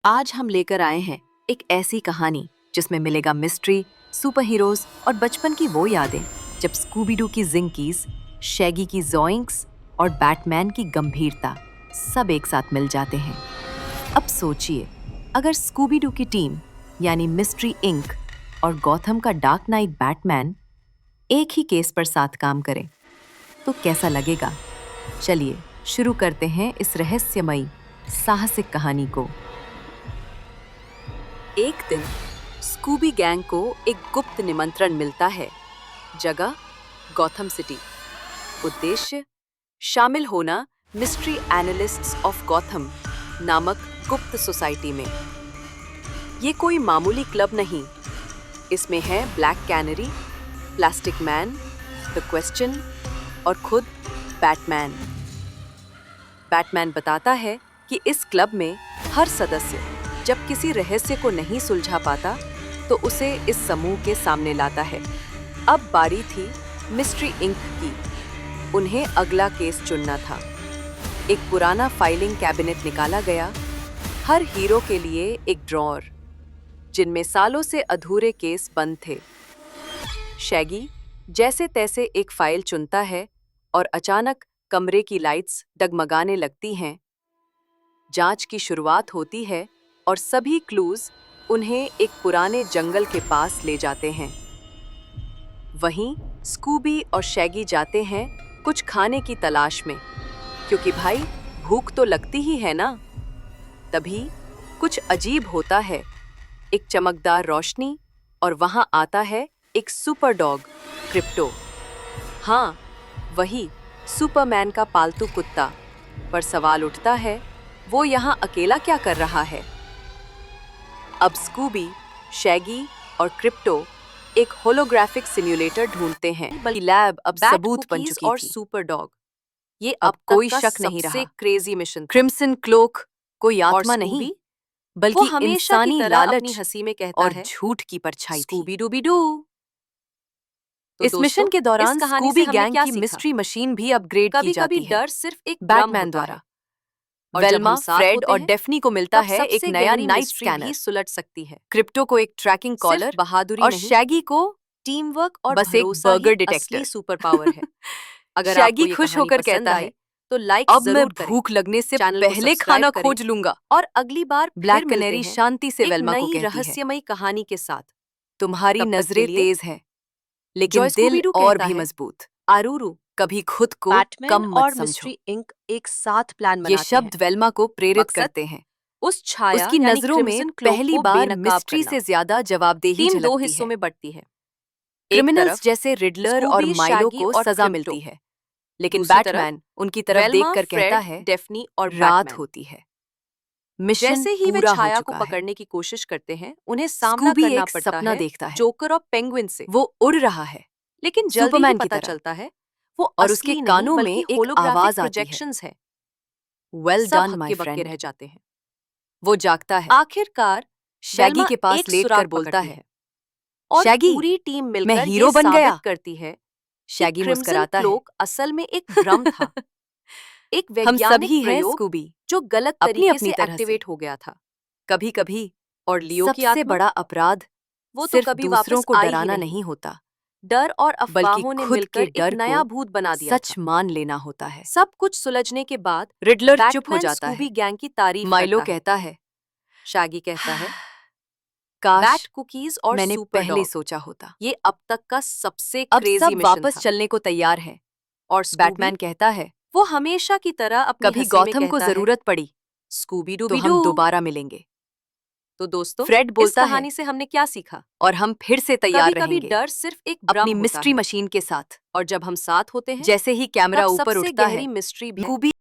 आज हम लेकर आए हैं एक ऐसी कहानी जिसमें मिलेगा मिस्ट्री, सुपर हीरोज और बचपन की वो यादें जब स्कूबी डू की जिंकीज, शैगी की ज़ोइंक्स और बैटमैन की गंभीरता सब एक साथ मिल जाते हैं। अब सोचिए, अगर स्कूबी डू की टीम यानी मिस्ट्री इंक और गॉथम का डार्क नाइट बैटमैन एक ही केस पर साथ काम करें तो कैसा लगेगा? चलिए शुरू करते हैं इस रहस्यमयी साहसिक कहानी को। एक दिन स्कूबी गैंग को एक गुप्त निमंत्रण मिलता है। जगह गॉथम सिटी। उद्देश्य शामिल होना मिस्ट्री एनालिस्ट्स ऑफ गॉथम नामक गुप्त सोसाइटी में। ये कोई मामूली क्लब नहीं, इसमें है black canary, plastic man, the question और खुद बैटमैन। बैटमैन बताता है कि इस क्लब में हर सदस्य जब किसी रहस्य को नहीं सुलझा पाता तो उसे इस समूह के सामने लाता है। अब बारी थी मिस्ट्री इंक की। उन्हें अगला केस चुनना था। एक पुराना फाइलिंग कैबिनेट निकाला गया, हर हीरो के लिए एक ड्रॉअर जिनमें सालों से अधूरे केस बंद थे। शैगी जैसे तैसे एक फाइल चुनता है और अचानक कमरे की लाइट्स डगमगाने लगती हैं। जांच की शुरुआत होती है और सभी क्लूज उन्हें एक पुराने जंगल के पास ले जाते हैं। वहीं स्कूबी और शैगी जाते हैं कुछ खाने की तलाश में, क्योंकि भाई भूख तो लगती ही है ना। तभी कुछ अजीब होता है। एक चमकदार रोशनी और वहां आता है एक सुपर डॉग क्रिप्टो। हाँ, वही सुपरमैन का पालतू कुत्ता। पर सवाल उठता है, वो यहाँ अकेला क्या कर रहा है? अब स्कूबी, शैगी और क्रिप्टो एक होलोग्राफिक सिम्युलेटर ढूंढते हैं, बल्कि लैब अब सबूत बन चुकी और सुपर डॉग। ये अब कोई शक नहीं रहा। Crazy mission. क्रिम्सन क्लोक कोई आत्मा नहीं, बल्कि इंसानी लालच हंसी में कहता और झूठ की परछाई। स्कूबी डूबी डू। इस मिशन के दौरान स्कूबी गैंग की मिस्ट्री मशीन भी अपग्रेड की जाती है। डर सिर्फ एक बैटमैन द्वारा। वेल्मा, फ्रेड और डेफनी को मिलता है एक नया नाइट स्कैनर। सुलझ सकती है। क्रिप्टो को एक ट्रैकिंग कॉलर, बहादुरी और शैगी को टीम वर्क और बस एक बर्गर डिटेक्टर सुपर पावर है। अगर शैगी खुश होकर कहता है तो लाइक अब मैं भूख लगने से पहले खाना खोज लूंगा। और अगली बार ब्लैक कैनरी शांति से वेल्मा को कहती है, रहस्यमयी कहानी के साथ। तुम्हारी नजरें तेज है लेकिन दिल और भी मजबूत। आरूरू, कभी खुद को कम मत समझो। मिस्ट्री इंक एक साथ प्लान बनाते हैं। ये शब्द वेल्मा को प्रेरित करते हैं। उस छाया उसकी नजरों में पहली बार मिस्ट्री से ज्यादा जवाबदेही झलकती है। दो हिस्सों में बढ़ती है। क्रिमिनल्स जैसे रिडलर और माइलो को सजा मिलती है, लेकिन बैटमैन उनकी तरफ देखकर कहता है, डेफनी और रात होती है। मिशन जैसे ही वे छाया को पकड़ने की कोशिश करते हैं, उन्हें सामना करना पड़ता है। सपना देखता है जोकर और पेंगुइन से। वो उड़ रहा है, लेकिन जल्दी ही पता चलता है वो और उसके कानों में एक आवाज आती है। Well done my friend. रह जाते हैं। वो जागता है। आखिरकार शैगी के पास लेटकर बोलता है, और शैगी, पूरी टीम मिलकर मैं हीरो बन गया करती है। शैगी मुस्कुराता है। क्लोक असल में एक भ्रम था। एक वैज्ञानिक प्रयोग स्कूबी जो गलत तरीके से एक्टिवेट हो गया था। कभी-कभी और लियो की सबसे बड़ा अपराध वो तो कभी दूसरों को डराना नहीं होता, डर और अफवाहों ने मिलकर एक नया भूत बना दिया। सच मान लेना होता है। सब कुछ सुलझने के बाद रिडलर चुप हो जाता है। स्कूबी गैंग की तारीफ माइलो कहता है। शैगी कहता है, काश बैट कुकीज और मैंने पहले सोचा होता। ये अब तक का सबसे क्रेजी मिशन वापस चलने को तैयार है। और बैटमैन कहता है, वो हमेशा की तरह अपनी कभी गॉथम को जरूरत पड़ी स्कूबी डू तो हम दोबारा मिलेंगे। तो दोस्तों, फ्रेड बोलता है, इस कहानी से हमने क्या सीखा? और हम फिर से तैयार रहेंगे। कभी डर सिर्फ एक भ्रम अपनी मिस्ट्री मशीन के साथ। और जब हम साथ होते हैं, जैसे ही कैमरा ऊपर उठता है, मिस्ट्री भी